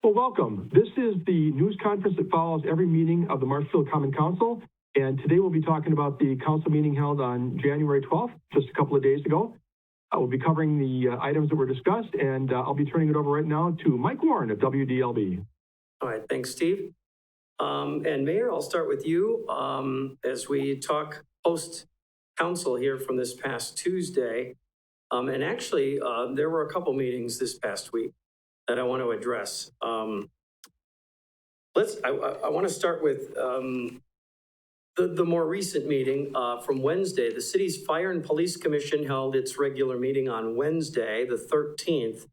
Well, welcome. This is the news conference that follows every meeting of the Marshfield Common Council. And today we'll be talking about the council meeting held on January 12th, just a couple of days ago. We'll be covering the items that were discussed, and I'll be turning it over right now to Mike Warren of WDLB. All right, thanks, Steve. And Mayor, I'll start with you as we talk post-council here from this past Tuesday. And actually, there were a couple meetings this past week that I want to address. I want to start with the more recent meeting from Wednesday. The city's Fire and Police Commission held its regular meeting on Wednesday, the 13th.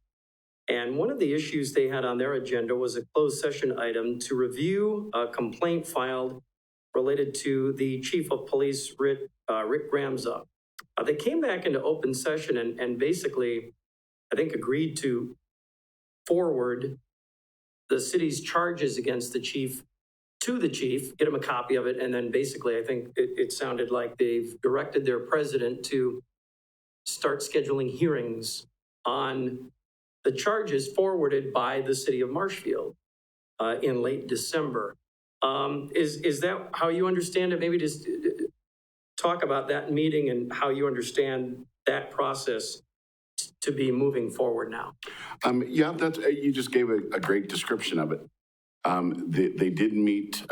And one of the issues they had on their agenda was a closed session item to review a complaint filed related to the Chief of Police, Rick Gramza. They came back into open session and basically, I think, agreed to forward the city's charges against the chief to the chief, get him a copy of it, and then basically I think it sounded like they've directed their president to start scheduling hearings on the charges forwarded by the city of Marshfield in late December. Is that how you understand it? Maybe just talk about that meeting and how you understand that process to be moving forward now. Yeah, that's you just gave a great description of it. They did meet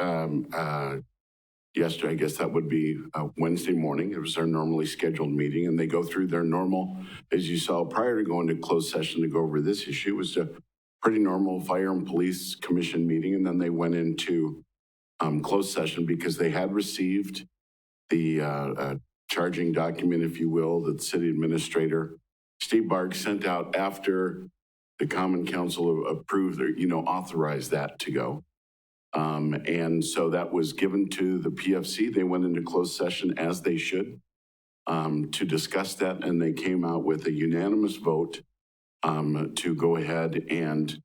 yesterday. I guess that would be Wednesday morning. It was their normally scheduled meeting, and they go through their normal, as you saw prior to going to closed session to go over this issue. It was a pretty normal Fire and Police Commission meeting, and then they went into closed session because they had received the charging document, if you will, that the city administrator Steve Barg sent out after the Common Council approved or, authorized that to go. And so that was given to the PFC. They went into closed session as they should to discuss that. And they came out with a unanimous vote to go ahead and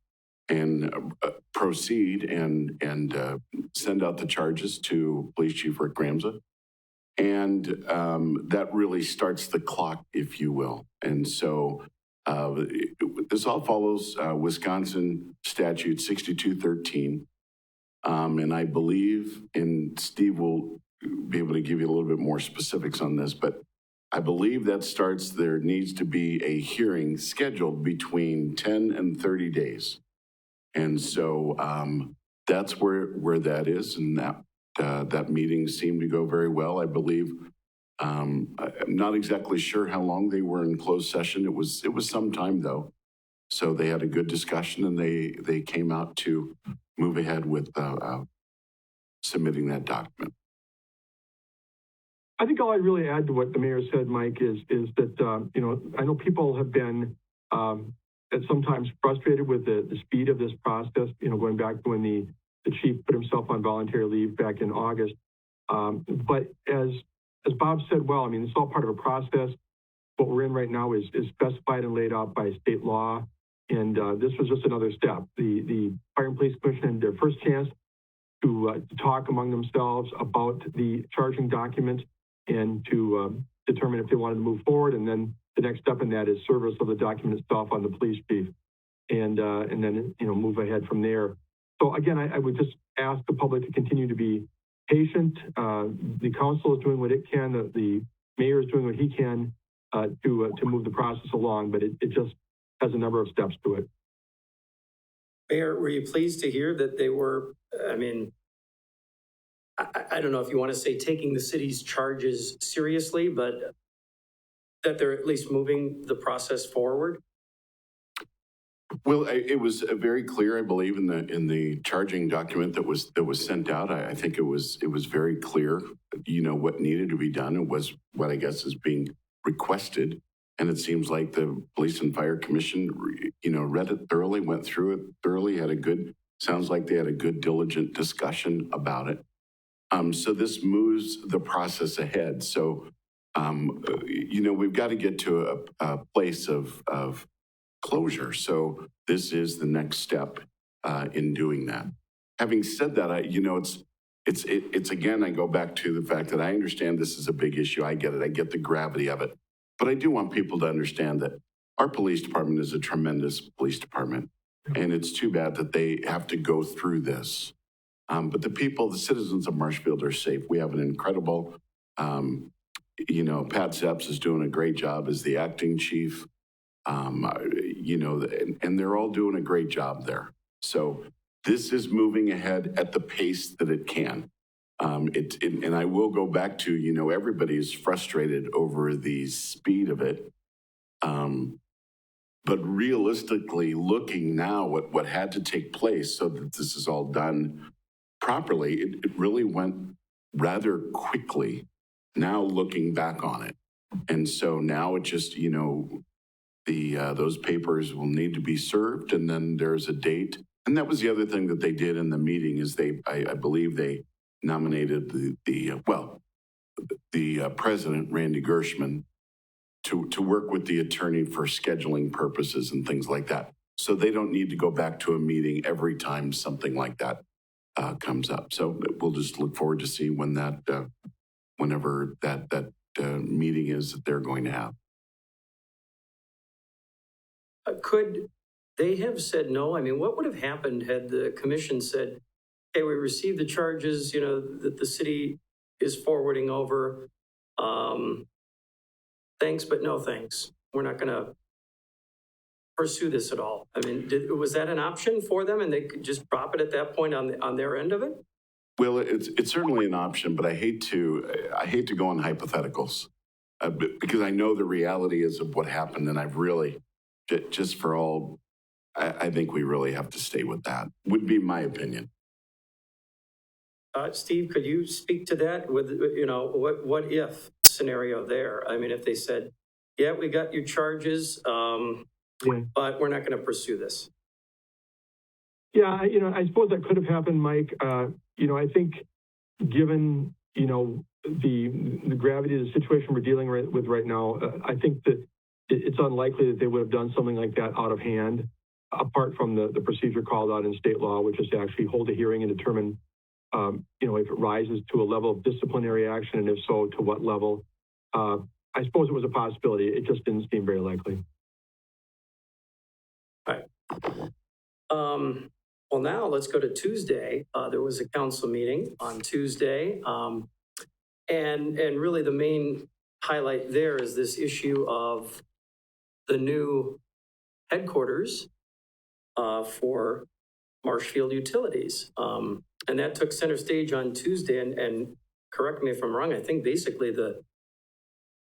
proceed and send out the charges to Police Chief Rick Gramza. And that really starts the clock, if you will. And so this all follows Wisconsin Statute 6213. And I believe, and Steve will be able to give you a little bit more specifics on this, but I believe that starts, there needs to be a hearing scheduled between 10 and 30 days. And so that's where that is, and that meeting seemed to go very well, I believe. I'm not exactly sure how long they were in closed session. It was some time though. So they had a good discussion, and they came out to move ahead with submitting that document. I think all I'd really add to what the mayor said, Mike, is that, I know people have been sometimes frustrated with the speed of this process, going back to when the chief put himself on voluntary leave back in August. But as Bob said, well, it's all part of a process. What we're in right now is specified and laid out by state law. And this was just another step. The Fire and Police Commission had their first chance to talk among themselves about the charging document and to determine if they wanted to move forward. And then the next step in that is service of the document itself on the police chief, and then move ahead from there. So again, I would just ask the public to continue to be patient. The council is doing what it can. The mayor is doing what he can to move the process along, but it just has a number of steps to it. Mayor, were you pleased to hear that they were, I don't know if you want to say taking the city's charges seriously, but that they're at least moving the process forward? Well, it was very clear, I believe, in the charging document that was sent out. I think it was very clear, what needed to be done. It was what I guess is being requested, and it seems like the Police and Fire Commission, read it thoroughly, went through it thoroughly, sounds like they had a good, diligent discussion about it. So this moves the process ahead. So, we've got to get to a place of closure. So this is the next step in doing that. Having said that, it's again, I go back to the fact that I understand this is a big issue. I get it. I get the gravity of it. But I do want people to understand that our police department is a tremendous police department. And it's too bad that they have to go through this. But the citizens of Marshfield are safe. We have an incredible, Pat Sepps is doing a great job as the acting chief. And they're all doing a great job there. So this is moving ahead at the pace that it can. And I will go back to, everybody is frustrated over the speed of it. But realistically, looking now at what had to take place so that this is all done properly, it really went rather quickly now looking back on it. And so now it just, those papers will need to be served, and then there's a date. And that was the other thing that they did in the meeting is I believe they nominated the president, Randy Gershman, to work with the attorney for scheduling purposes and things like that. So they don't need to go back to a meeting every time something like that comes up. So we'll just look forward to see when whenever that meeting is that they're going to have. Could they have said no? I mean, what would have happened had the commission said, hey, we received the charges, that the city is forwarding over. Thanks, but no thanks. We're not going to pursue this at all. I mean, was that an option for them and they could just drop it at that point on their end of it? Well, it's certainly an option, but I hate to go on hypotheticals because I know the reality is of what happened, and I've really just for all, I think we really have to stay with that. Would be my opinion. Steve, could you speak to that with what if scenario there? I mean, if they said, yeah, we got your charges, but we're not going to pursue this. Yeah, I suppose that could have happened, Mike. I think given, the gravity of the situation we're dealing with right now, I think that it's unlikely that they would have done something like that out of hand, apart from the procedure called out in state law, which is to actually hold a hearing and determine, if it rises to a level of disciplinary action, and if so, to what level. I suppose it was a possibility. It just didn't seem very likely. All right. Well, now let's go to Tuesday. There was a council meeting on Tuesday. And really the main highlight there is this issue of the new headquarters for Marshfield Utilities. And that took center stage on Tuesday. And correct me if I'm wrong, I think basically the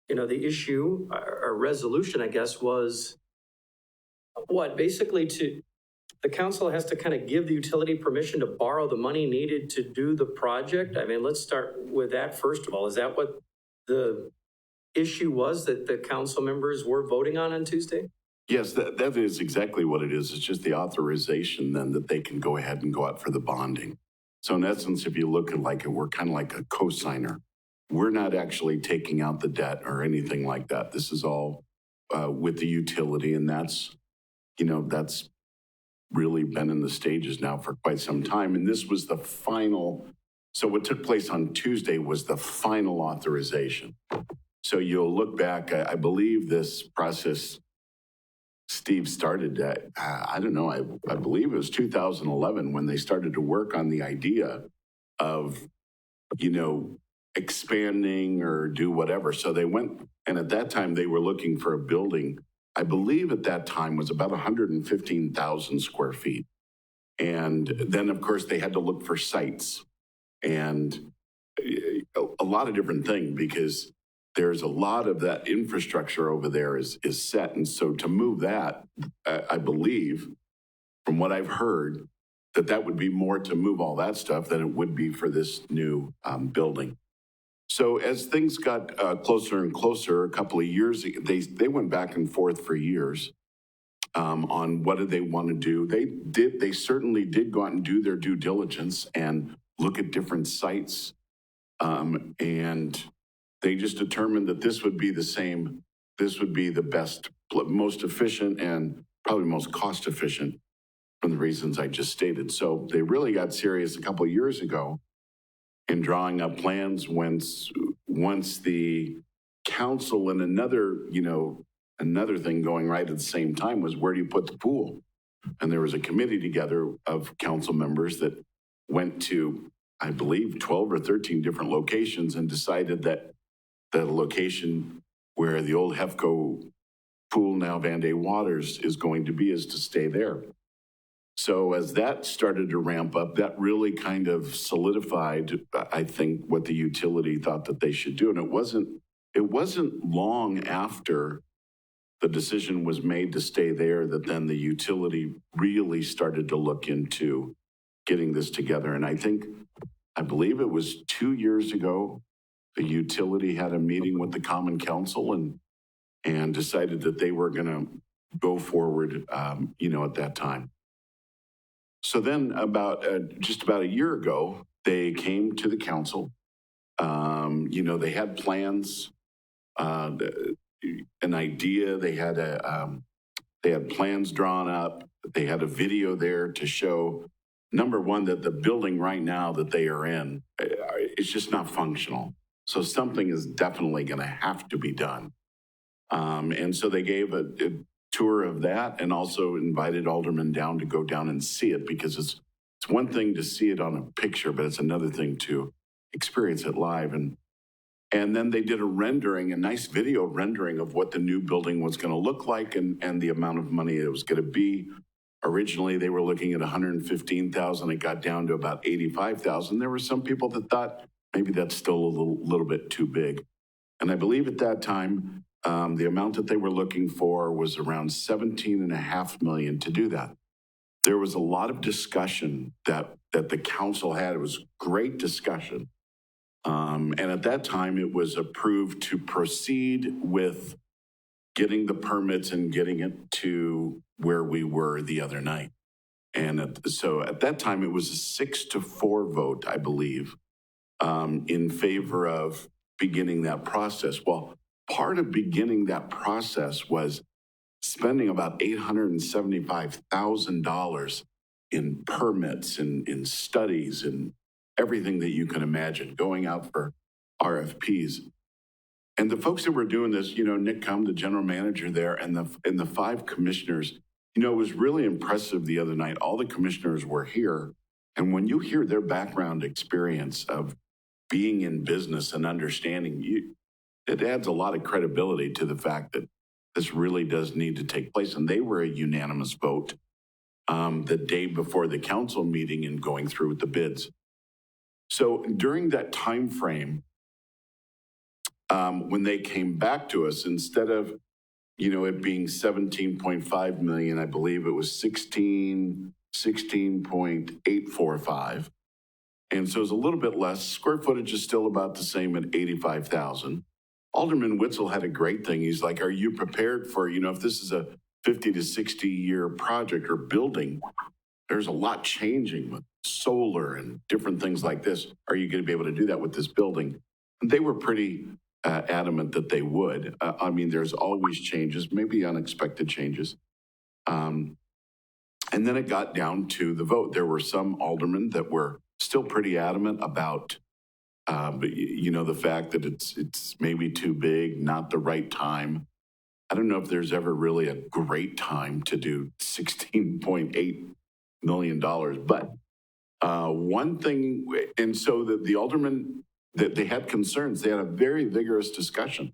issue or resolution, I guess, was basically the council has to kind of give the utility permission to borrow the money needed to do the project. I mean, let's start with that first of all. Is that what the issue was that the council members were voting on Tuesday? Yes, that is exactly what it is. It's just the authorization then that they can go ahead and go out for the bonding. So in essence, if you look at it, we're kind of like a co-signer. We're not actually taking out the debt or anything like that. This is all with the utility, and that's really been in the stages now for quite some time. And this was the final. So what took place on Tuesday was the final authorization. So you'll look back, I believe this process, Steve, started at, I don't know, I believe it was 2011 when they started to work on the idea of, expanding or do whatever. So they went, and at that time they were looking for a building, I believe at that time was about 115,000 square feet. And then of course they had to look for sites and a lot of different things because there's a lot of that infrastructure over there is set. And so to move that, I believe, from what I've heard, that would be more to move all that stuff than it would be for this new building. So as things got closer and closer, a couple of years, they went back and forth for years on what did they want to do. They certainly did go out and do their due diligence and look at different sites. And they just determined that this would be the best, most efficient, and probably most cost efficient from the reasons I just stated. So they really got serious a couple of years ago in drawing up plans once the council and another thing going right at the same time was, where do you put the pool? And there was a committee together of council members that went to, I believe, 12 or 13 different locations and decided that the location where the old Hefco pool, now Van Day Waters, is going to be is to stay there. So as that started to ramp up, that really kind of solidified, I think, what the utility thought that they should do. And it wasn't long after the decision was made to stay there that then the utility really started to look into getting this together. And I believe it was 2 years ago, the utility had a meeting with the Common Council and decided that they were going to go forward, at that time. So then just about a year ago, they came to the council. They had plans, an idea. They had plans drawn up. They had a video there to show, number one, that the building right now that they are in is just not functional. So something is definitely going to have to be done. And so they gave a tour of that and also invited aldermen down to go down and see it, because it's one thing to see it on a picture, but it's another thing to experience it live. And then they did a nice video rendering of what the new building was going to look like and the amount of money it was going to be. Originally, they were looking at $115,000. It got down to about $85,000. There were some people that thought maybe that's still a little bit too big. And I believe at that time, the amount that they were looking for was around $17.5 million to do that. There was a lot of discussion that the council had. It was great discussion. And at that time, it was approved to proceed with getting the permits and getting it to where we were the other night. And so at that time, it was a 6-4 vote, I believe, in favor of beginning that process. Well, part of beginning that process was spending about $875,000 in permits and in studies and everything that you can imagine, going out for RFPs. And the folks that were doing this, Nick Cum, the general manager there, and the 5 commissioners, it was really impressive the other night. All the commissioners were here. And when you hear their background experience of being in business and understanding, it adds a lot of credibility to the fact that this really does need to take place. And they were a unanimous vote the day before the council meeting and going through with the bids. So during that time frame, when they came back to us, instead of it being 17.5 million, I believe it was 16.845. And so it's a little bit less. Square footage is still about the same at 85,000. Alderman Witzel had a great thing. He's like, are you prepared for, if this is a 50 to 60 year project or building, there's a lot changing with solar and different things like this. Are you going to be able to do that with this building? And they were pretty adamant that they would. There's always changes, maybe unexpected changes. And then it got down to the vote. There were some aldermen that were still pretty adamant about the fact that it's maybe too big, not the right time. I don't know if there's ever really a great time to do $16.8 million, but one thing, and so the aldermen, that they had concerns. They had a very vigorous discussion.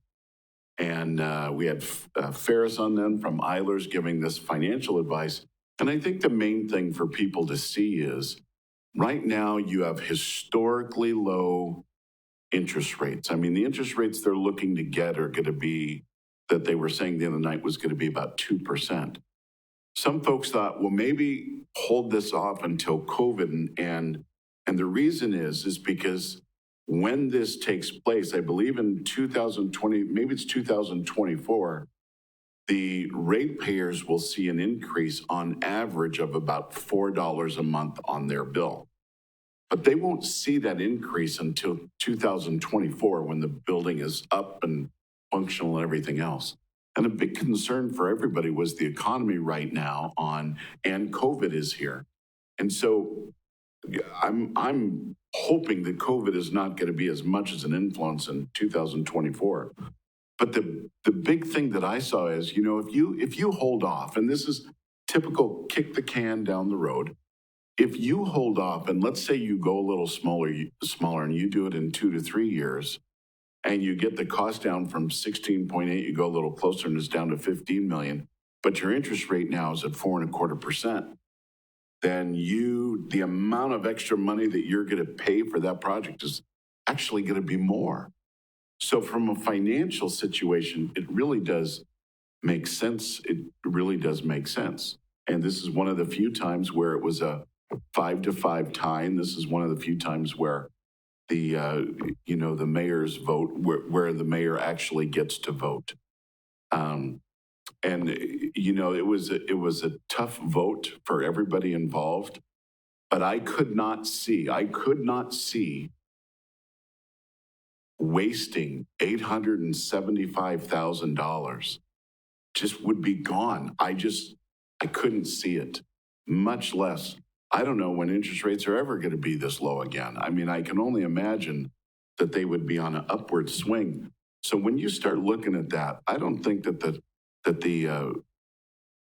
And we had Ferris on then from Eilers giving this financial advice. And I think the main thing for people to see is right now you have historically low interest rates. The interest rates they're looking to get are going to be, that they were saying the other night, was going to be about 2%. Some folks thought, well, maybe hold this off until COVID. And the reason is because when this takes place, I believe in 2020, maybe it's 2024, the ratepayers will see an increase on average of about $4 a month on their bill. But they won't see that increase until 2024 when the building is up and functional and everything else. And a big concern for everybody was the economy right now and COVID is here. And so I'm hoping that COVID is not going to be as much as an influence in 2024. But the big thing that I saw is, if you hold off, and this is typical kick the can down the road. If you hold off, and let's say you go a little smaller and you do it in 2 to 3 years, and you get the cost down from 16.8, you go a little closer and it's down to 15 million, but your interest rate now is at 4.25%, then the amount of extra money that you're going to pay for that project is actually going to be more. So from a financial situation, it really does make sense. It really does make sense. And this is one of the few times where it was a 5-5 tie. And this is one of the few times where the mayor's vote, where the mayor actually gets to vote. It was a tough vote for everybody involved, but I could not see wasting $875,000 just would be gone. I couldn't see it, much less. I don't know when interest rates are ever going to be this low again. I mean, I can only imagine that they would be on an upward swing. So when you start looking at that, I don't think that the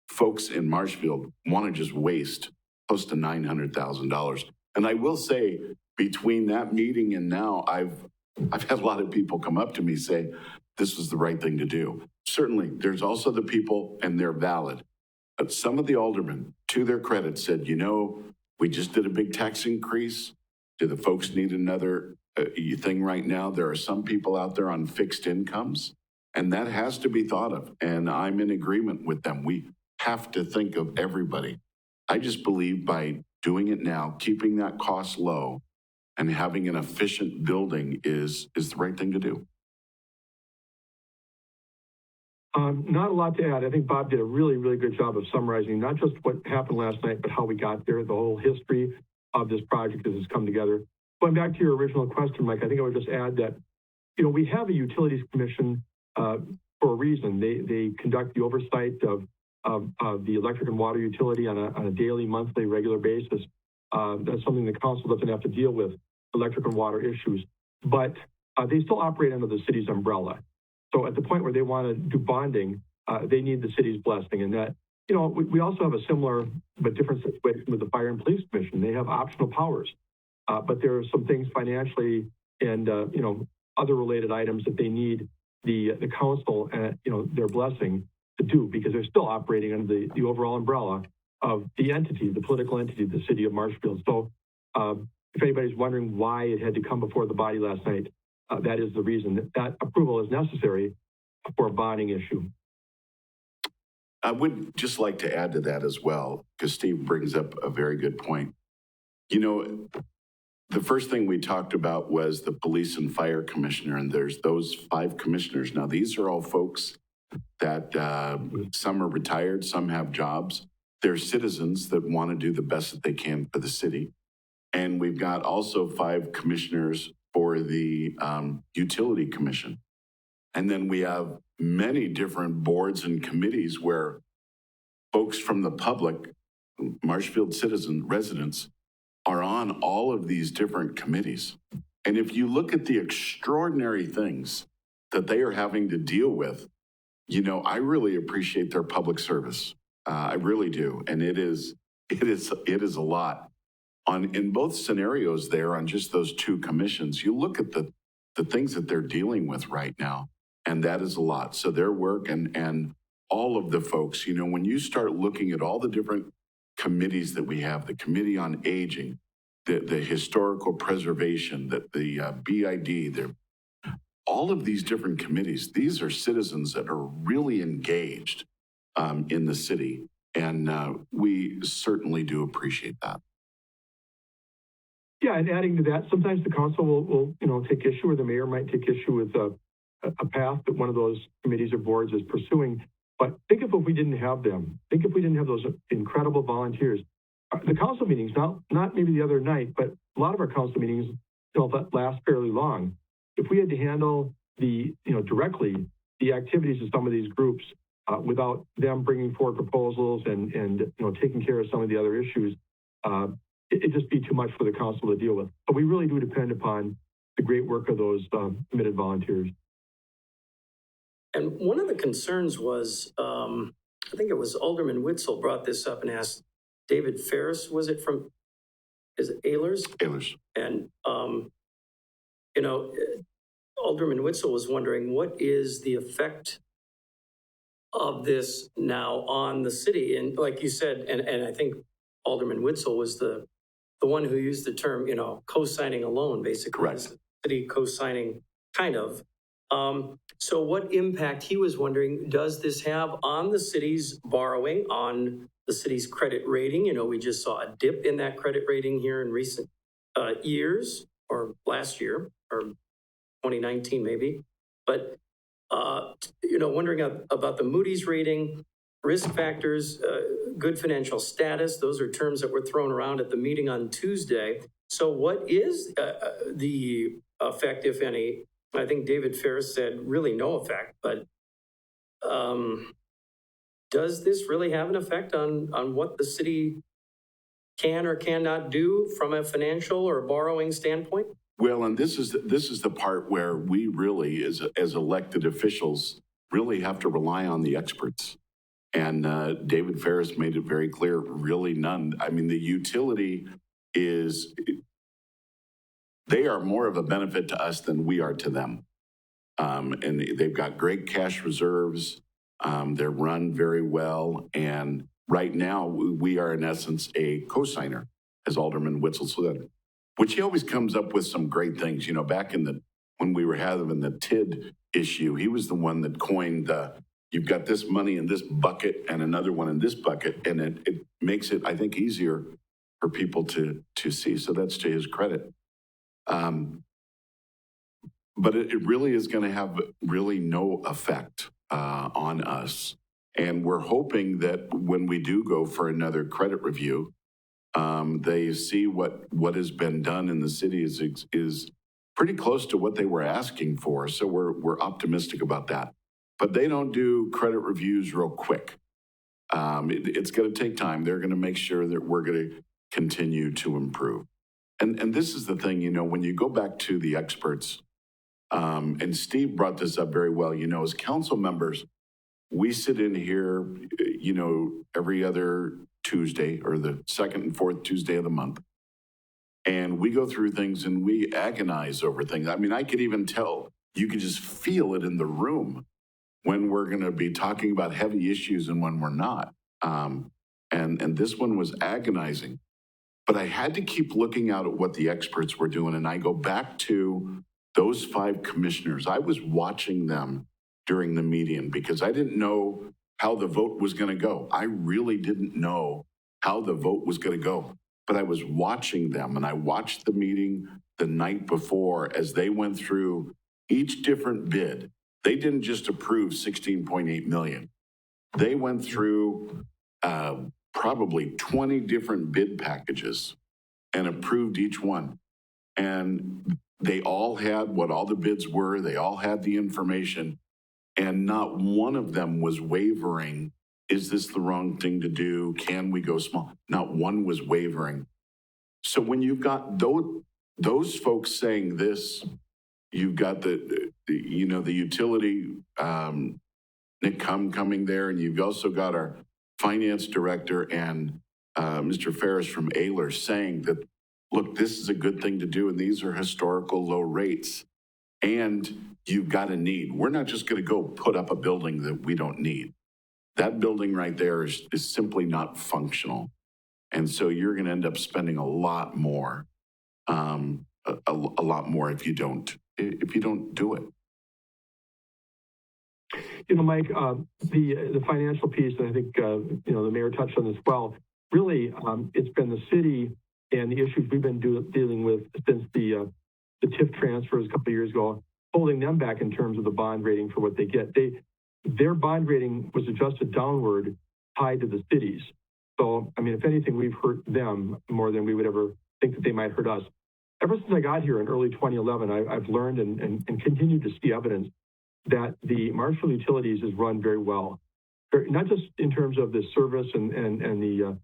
folks in Marshfield want to just waste close to $900,000. And I will say, between that meeting and now, I've had a lot of people come up to me say, this was the right thing to do. Certainly, there's also the people, and they're valid. But some of the aldermen, to their credit, said, we just did a big tax increase. Do the folks need another thing right now? There are some people out there on fixed incomes, and that has to be thought of. And I'm in agreement with them. We have to think of everybody. I just believe by doing it now, keeping that cost low, and having an efficient building is the right thing to do. Not a lot to add. I think Bob did a really, really good job of summarizing not just what happened last night, but how we got there, the whole history of this project as it's come together. Going back to your original question, Mike, I think I would just add that, we have a utilities commission for a reason. They conduct the oversight of the electric and water utility on a daily, monthly, regular basis. That's something the council doesn't have to deal with, electric and water issues. But they still operate under the city's umbrella. So at the point where they want to do bonding, they need the city's blessing. And that, we also have a similar but different situation with the Fire and Police Commission. They have optional powers, but there are some things financially and, other related items that they need the council, their blessing to do, because they're still operating under the overall umbrella of the entity, the political entity, the city of Marshfield. So if anybody's wondering why it had to come before the body last night, that is the reason that approval is necessary for a bonding issue. I would just like to add to that as well, because Steve brings up a very good point. The first thing we talked about was the police and fire commissioner, and there's those 5 commissioners. Now, these are all folks that some are retired, some have jobs. They're citizens that want to do the best that they can for the city. And we've got also 5 commissioners for the utility commission. And then we have many different boards and committees where folks from the public, Marshfield residents, are on all of these different committees. And if you look at the extraordinary things that they are having to deal with, I really appreciate their public service. I really do. And it is a lot. In both scenarios there, on just those 2 commissions, you look at the things that they're dealing with right now, and that is a lot. So their work and all of the folks, when you start looking at all the different committees that we have, the Committee on Aging, the Historical Preservation, the BID, all of these different committees, these are citizens that are really engaged in the city, and we certainly do appreciate that. Yeah, and adding to that, sometimes the council will take issue, or the mayor might take issue with a path that one of those committees or boards is pursuing. But think if we didn't have them. Think if we didn't have those incredible volunteers. The council meetings, not maybe the other night, but a lot of our council meetings last fairly long. If we had to handle directly the activities of some of these groups without them bringing forward proposals and taking care of some of the other issues, it'd just be too much for the council to deal with. But we really do depend upon the great work of those committed volunteers. And one of the concerns was, I think it was Alderman Witzel brought this up and asked David Ferris, is it Ehlers? Taylor's. And, you know, Alderman Witzel was wondering, what is the effect of this now on the city? And like you said, and I think Alderman Witzel was the one who used the term, co-signing a loan, basically. Correct. City co-signing, kind of. So what impact, he was wondering, does this have on the city's borrowing, on the city's credit rating? We just saw a dip in that credit rating here in recent years, or last year, or 2019 maybe. But, wondering about the Moody's rating, risk factors, good financial status. Those are terms that were thrown around at the meeting on Tuesday. So what is the effect, if any? I think David Ferris said really no effect, but does this really have an effect on what the city can or cannot do from a financial or borrowing standpoint? Well, and this is the part where we really, as elected officials, really have to rely on the experts. And David Ferris made it very clear, really none. I mean, the utility they are more of a benefit to us than we are to them. And they've got great cash reserves. They're run very well. And right now, we are in essence a co-signer, as Alderman Witzel said, which he always comes up with some great things. Back when we were having the TID issue, he was the one that coined you've got this money in this bucket and another one in this bucket. And it makes it, I think, easier for people to see. So that's to his credit. But it really is going to have really no effect on us. And we're hoping that when we do go for another credit review, they see what has been done in the city is pretty close to what they were asking for. So we're optimistic about that. But they don't do credit reviews real quick. It's going to take time. They're going to make sure that we're going to continue to improve. And this is the thing, when you go back to the experts, and Steve brought this up very well, as council members, we sit in here, every other Tuesday or the second and fourth Tuesday of the month. And we go through things and we agonize over things. I mean, I could even tell, you could just feel it in the room when we're going to be talking about heavy issues and when we're not. And this one was agonizing. But I had to keep looking out at what the experts were doing. And I go back to those 5 commissioners. I was watching them during the meeting because I didn't know how the vote was going to go. I really didn't know how the vote was going to go. But I was watching them, and I watched the meeting the night before as they went through each different bid. They didn't just approve 16.8 million. They went through probably 20 different bid packages and approved each one. And they all had what all the bids were. They all had the information. And not one of them was wavering. Is this the wrong thing to do? Can we go small? Not one was wavering. So when you've got those folks saying this, you've got the utility, Nick coming there, and you've also got our finance director and Mr. Ferris from Ehlers saying that, look, this is a good thing to do, and these are historical low rates. And you've got a need. We're not just going to go put up a building that we don't need. That building right there is simply not functional. And so you're going to end up spending a lot more, a lot more if you don't do it. Mike, the financial piece, and I think, the mayor touched on this well, really, it's been the city and the issues we've been dealing with since the TIF transfers a couple of years ago, holding them back in terms of the bond rating for what they get. Their bond rating was adjusted downward, tied to the cities. So, I mean, if anything, we've hurt them more than we would ever think that they might hurt us. Ever since I got here in early 2011, I've learned and continued to see evidence that the Marshfield Utilities is run very well, not just in terms of the service and the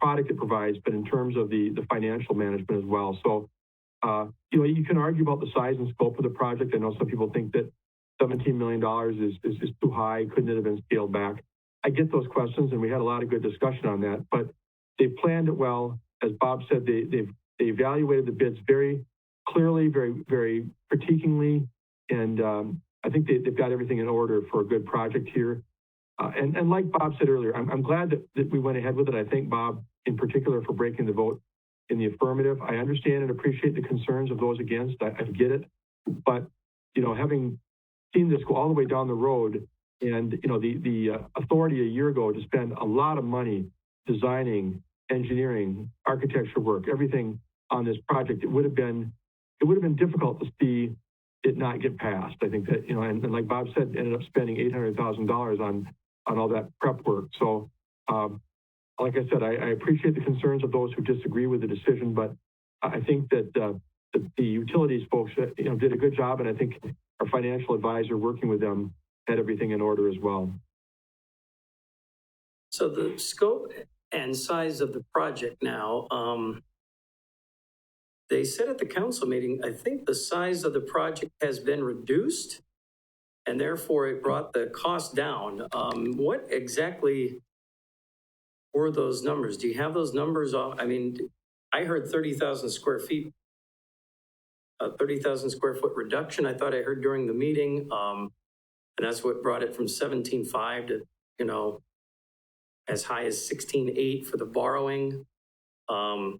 product it provides, but in terms of the financial management as well. So, you can argue about the size and scope of the project. I know some people think that $17 million is too high. Couldn't it have been scaled back? I get those questions, and we had a lot of good discussion on that, but they planned it well. As Bob said, they evaluated the bids very clearly, very critiquingly, and I think they've got everything in order for a good project here. And like Bob said earlier, I'm glad that we went ahead with it. I thank Bob in particular for breaking the vote in the affirmative. I understand and appreciate the concerns of those against. I get it. But, having seen this go all the way down the road and, the authority a year ago to spend a lot of money designing, engineering, architecture work, everything on this project, it would have been difficult to see it not get passed. I think that, and like Bob said, ended up spending $800,000 on all that prep work. So, like I said, I appreciate the concerns of those who disagree with the decision, but I think that the utilities folks, did a good job, and I think our financial advisor working with them had everything in order as well. So the scope and size of the project now, they said at the council meeting, I think the size of the project has been reduced, and therefore it brought the cost down. What exactly were those numbers? Do you have those numbers? I mean, I heard 30,000 square feet, 30,000 square foot reduction, I thought I heard during the meeting. And that's what brought it from 17.5 to, as high as 16.8 for the borrowing. Well,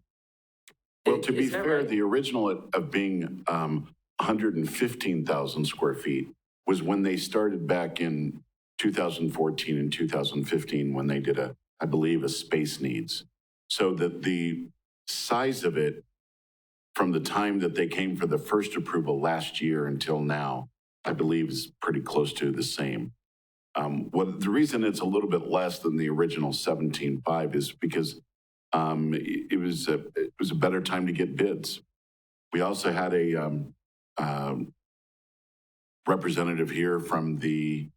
to be fair, right? the original of being 115,000 square feet was when they started back in 2014 and 2015 when they did I believe, a space needs. So that the size of it from the time that they came for the first approval last year until now, I believe is pretty close to the same. The reason it's a little bit less than the original 17.5 is because it was a better time to get bids. We also had a representative here from the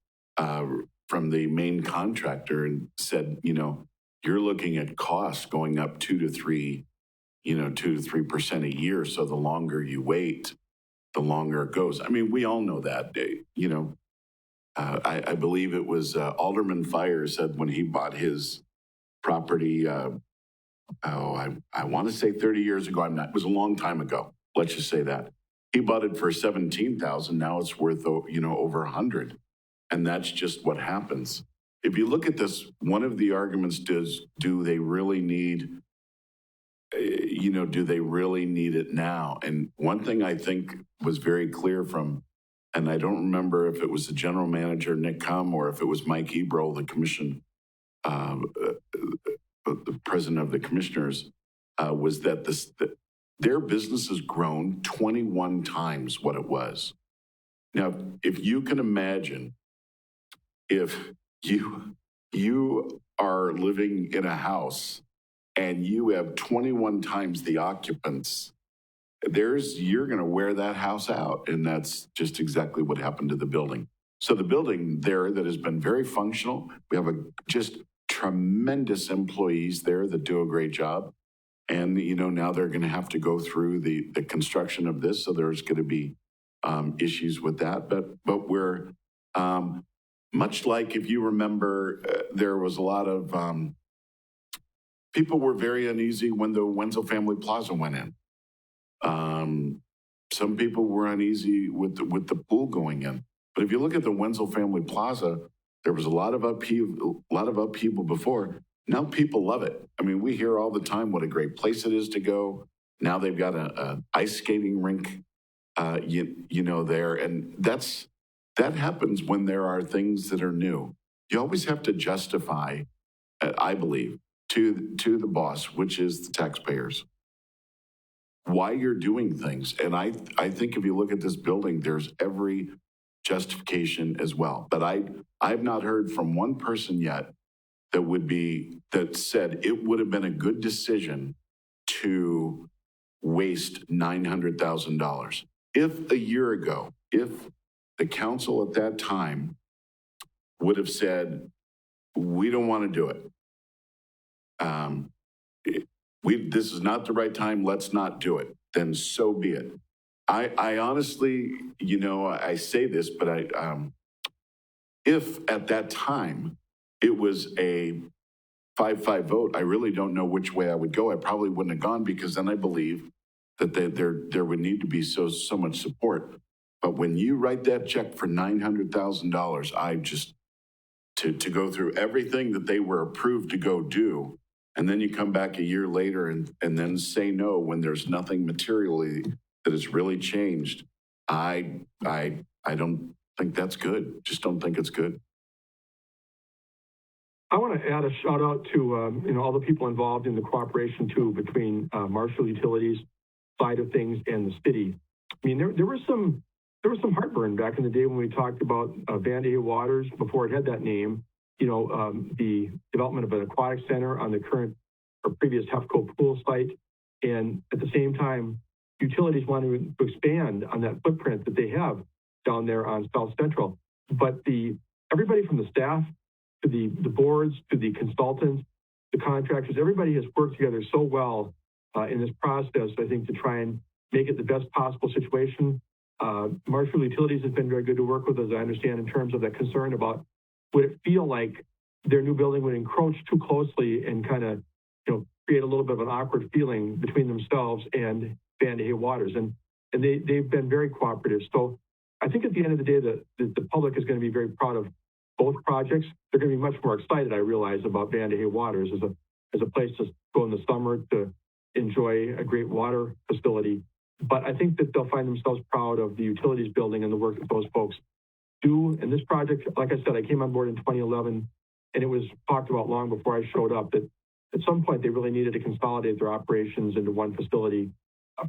main contractor and said, you're looking at costs going up 2 to 3% a year. So the longer you wait, the longer it goes. I mean, we all know that. I believe it was Alderman Fire said when he bought his property. I want to say 30 years ago. It was a long time ago. Let's just say that he bought it for 17,000. Now it's worth over 100, and that's just what happens. If you look at this, one of the arguments is, do they really need it now? And one thing I think was very clear from, and I don't remember if it was the general manager, Nick Cum, or if it was Mike Ebro, the commission, the president of the commissioners, was that their business has grown 21 times what it was. Now, if you can imagine, if you are living in a house and you have 21 times the occupants, you're going to wear that house out. And that's just exactly what happened to the building. So the building there that has been very functional, we have just tremendous employees there that do a great job. And, now they're going to have to go through the construction of this. So there's going to be issues with that. But we're, much like if you remember, there was a lot of people were very uneasy when the Wenzel Family Plaza went in. Some people were uneasy with the pool going in. But if you look at the Wenzel Family Plaza, there was a lot of upheaval before. Now people love it. I mean, we hear all the time what a great place it is to go. Now they've got an ice skating rink, there, and that happens when there are things that are new. You always have to justify, I believe, to the boss, which is the taxpayers, why you're doing things. And I think if you look at this building, there's every justification as well. But I've not heard from one person yet that said it would have been a good decision to waste $900,000. If a year ago, if the council at that time would have said, we don't want to do it. This is not the right time. Let's not do it. Then so be it. I honestly, I say this, but if at that time, it was a 5-5 vote, I really don't know which way I would go. I probably wouldn't have gone because then I believe that there would need to be so much support. But when you write that check for $900,000, I just, to go through everything that they were approved to go do, and then you come back a year later and then say no when there's nothing materially that has really changed, I don't think that's good. Just don't think it's good. I want to add a shout out to all the people involved in the cooperation too between Marshfield Utilities side of things and the city. I mean, there was some heartburn back in the day when we talked about Van Waters before it had that name. The development of an aquatic center on the current or previous HEFCO pool site, and at the same time, utilities wanted to expand on that footprint that they have down there on South Central. But everybody from the staff to the boards, to the consultants, the contractors, everybody has worked together so well in this process, I think, to try and make it the best possible situation. Marshfield Utilities has been very good to work with, as I understand, in terms of that concern about would it feel like their new building would encroach too closely and kind of, create a little bit of an awkward feeling between themselves and Van Waters. And they've been very cooperative. So I think at the end of the day, the public is going to be very proud of both projects. They're going to be much more excited, I realize, about Van Waters as a place to go in the summer to enjoy a great water facility. But I think that they'll find themselves proud of the utilities building and the work that those folks do. And this project, like I said, I came on board in 2011, and it was talked about long before I showed up that at some point they really needed to consolidate their operations into one facility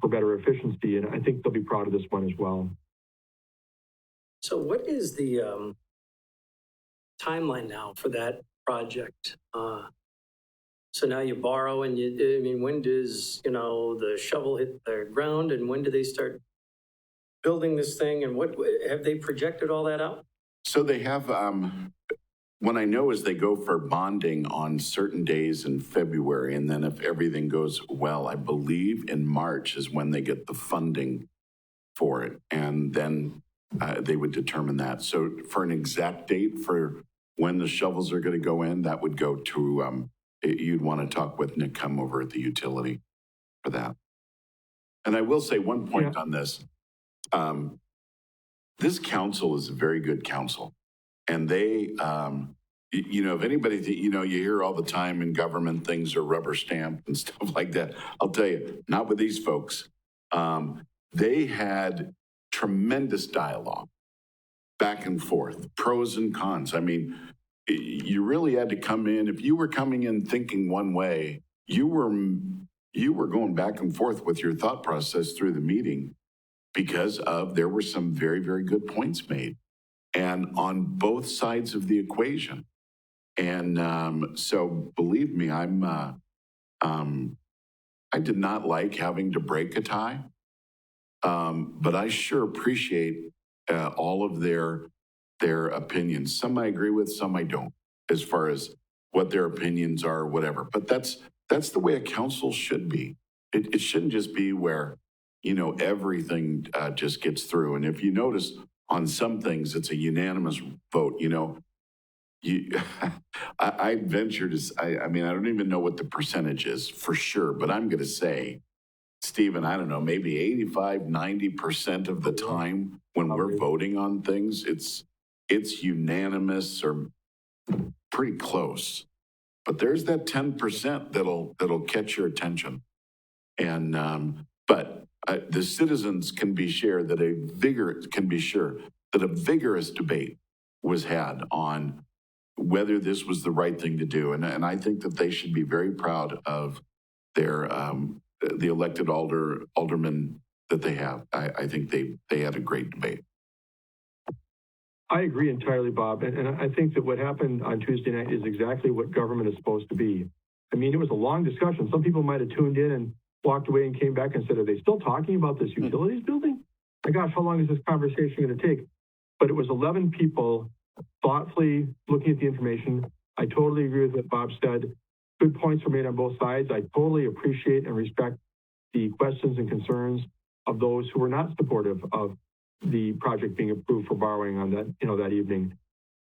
for better efficiency. And I think they'll be proud of this one as well. So what is the timeline now for that project? So now you borrow and when does, the shovel hit the ground, and when do they start building this thing, and what have they projected all that out? So they have, what I know is they go for bonding on certain days in February, and then if everything goes well, I believe in March is when they get the funding for it, and then they would determine that. So for an exact date for when the shovels are going to go in, that would go to, you'd want to talk with Nick Cum over at the utility for that. And I will say one point on this. This council is a very good council. And they, if anybody, you hear all the time in government things are rubber stamped and stuff like that. I'll tell you, not with these folks. They had tremendous dialogue back and forth, pros and cons. I mean, you really had to come in. If you were coming in thinking one way, you were going back and forth with your thought process through the meeting because there were some very, very good points made, and on both sides of the equation. And so believe me, I did not like having to break a tie, but I sure appreciate all of their opinions. Some I agree with, some I don't, as far as what their opinions are, whatever. But that's the way a council should be. It shouldn't just be where, everything just gets through. And if you notice on some things, it's a unanimous vote. I venture to, I mean, I don't even know what the percentage is for sure, but I'm going to say, Stephen, I don't know, maybe 85, 90% of the time when we're voting on things, it's unanimous or pretty close. But there's that 10% that'll catch your attention. And, but the citizens can be sure that a vigorous debate was had on whether this was the right thing to do. And I think that they should be very proud of their, the elected aldermen that they have. I think they had a great debate. I agree entirely, Bob. And I think that what happened on Tuesday night is exactly what government is supposed to be. I mean, it was a long discussion. Some people might have tuned in and walked away and came back and said, are they still talking about this utilities building? My gosh, how long is this conversation going to take? But it was 11 people thoughtfully looking at the information. I totally agree with what Bob said. Good points were made on both sides. I totally appreciate and respect the questions and concerns of those who were not supportive of the project being approved for borrowing on that, that evening.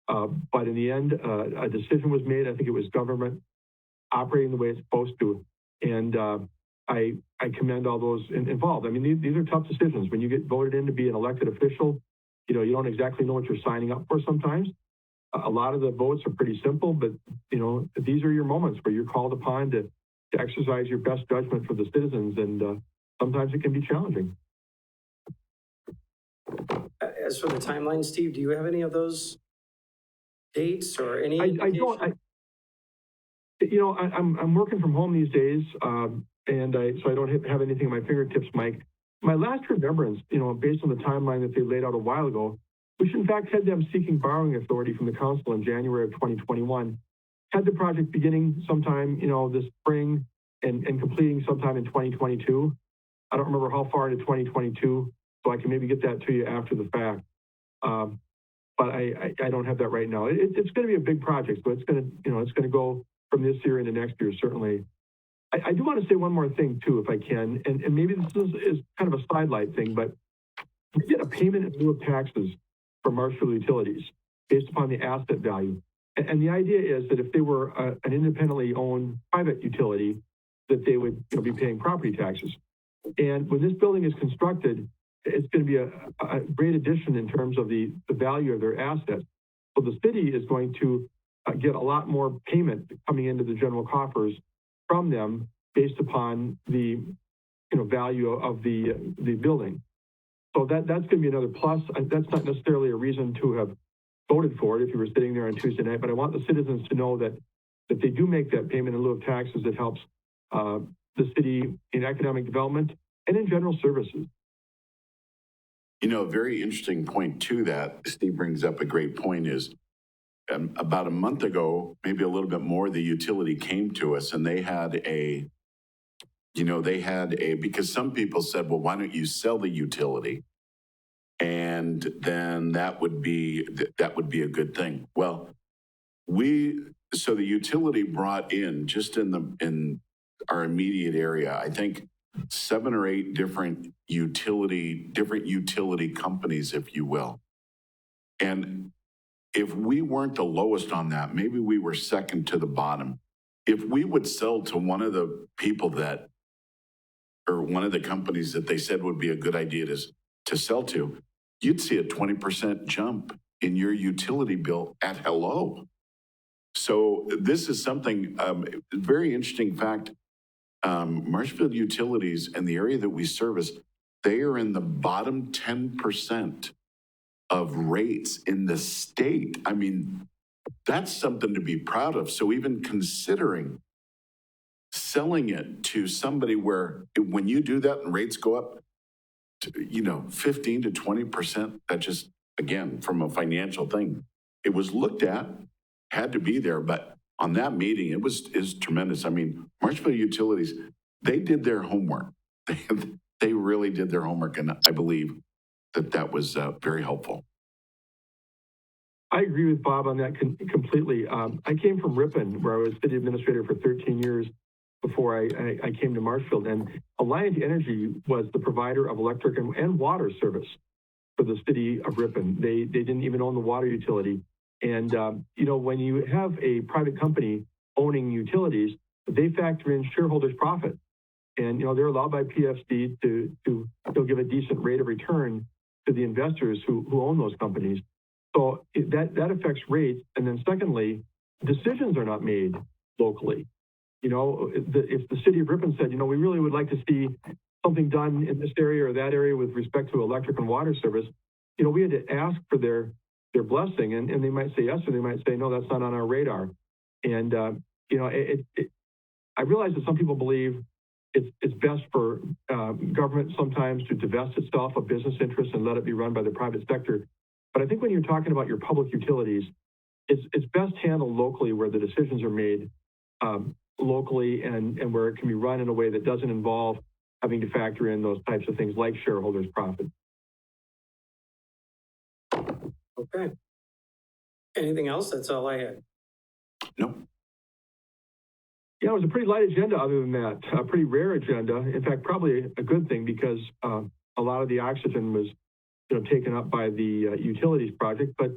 But in the end, a decision was made. I think it was government operating the way it's supposed to. And I commend all those involved. I mean, these are tough decisions. When you get voted in to be an elected official, you don't exactly know what you're signing up for sometimes. A lot of the votes are pretty simple, but, these are your moments where you're called upon to exercise your best judgment for the citizens. And sometimes it can be challenging. As for the timeline, Steve, do you have any of those dates or any? I don't. I'm working from home these days, so I don't have anything at my fingertips, Mike. My last remembrance, based on the timeline that they laid out a while ago, which in fact had them seeking borrowing authority from the council in January of 2021, had the project beginning sometime, this spring and completing sometime in 2022. I don't remember how far into 2022, so I can maybe get that to you after the fact. But I don't have that right now. It's going to be a big project, so it's going to go from this year into next year, certainly. I do want to say one more thing too, if I can, and maybe this is kind of a sidelight thing, but we get a payment in lieu of taxes for Marshfield Utilities based upon the asset value. And the idea is that if they were an independently owned private utility, that they would be paying property taxes. And when this building is constructed, it's going to be a great addition in terms of the value of their assets. So the city is going to get a lot more payment coming into the general coffers from them based upon the value of the building. So that's going to be another plus. That's not necessarily a reason to have voted for it if you were sitting there on Tuesday night, but I want the citizens to know that they do make that payment in lieu of taxes. It helps the city in economic development and in general services. A very interesting point to that, Steve brings up a great point, is about a month ago, maybe a little bit more, the utility came to us and they had because some people said, well, why don't you sell the utility? And then that would be a good thing. Well, so the utility brought in, just in our immediate area, I think 7 or 8 different utility companies, if you will. And if we weren't the lowest on that, maybe we were second to the bottom. If we would sell to one of the people or one of the companies that they said would be a good idea to sell to, you'd see a 20% jump in your utility bill at hello. So this is something, very interesting fact. Marshfield Utilities and the area that we service, they are in the bottom 10% of rates in the state. I mean, that's something to be proud of. So even considering selling it to somebody where when you do that and rates go up to, 15 to 20%, that just, again, from a financial thing, it was looked at, had to be there. But on that meeting, is tremendous. I mean, Marshfield Utilities, they did their homework. They really did their homework. And I believe that was very helpful. I agree with Bob on that completely. I came from Ripon, where I was city administrator for 13 years before I came to Marshfield. And Alliant Energy was the provider of electric and water service for the city of Ripon. They didn't even own the water utility. And, when you have a private company owning utilities, they factor in shareholders' profit. And, they're allowed by PFC to still give a decent rate of return to the investors who own those companies. So that affects rates. And then secondly, decisions are not made locally. If the city of Ripon said, we really would like to see something done in this area or that area with respect to electric and water service, we had to ask for their blessing, and they might say yes, or they might say, no, that's not on our radar. And, I realize that some people believe it's best for government sometimes to divest itself of business interests and let it be run by the private sector. But I think when you're talking about your public utilities, it's best handled locally, where the decisions are made locally and where it can be run in a way that doesn't involve having to factor in those types of things like shareholders' profit. Okay. Anything else? That's all I had. No. Yeah, it was a pretty light agenda other than that, a pretty rare agenda. In fact, probably a good thing, because a lot of the oxygen was taken up by the utilities project. But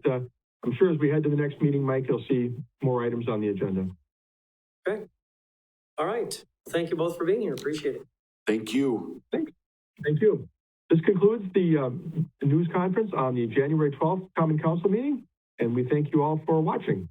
I'm sure as we head to the next meeting, Mike, you'll see more items on the agenda. Okay. All right. Thank you both for being here. Appreciate it. Thank you. Thank you. This concludes the news conference on the January 12th Common Council meeting, and we thank you all for watching.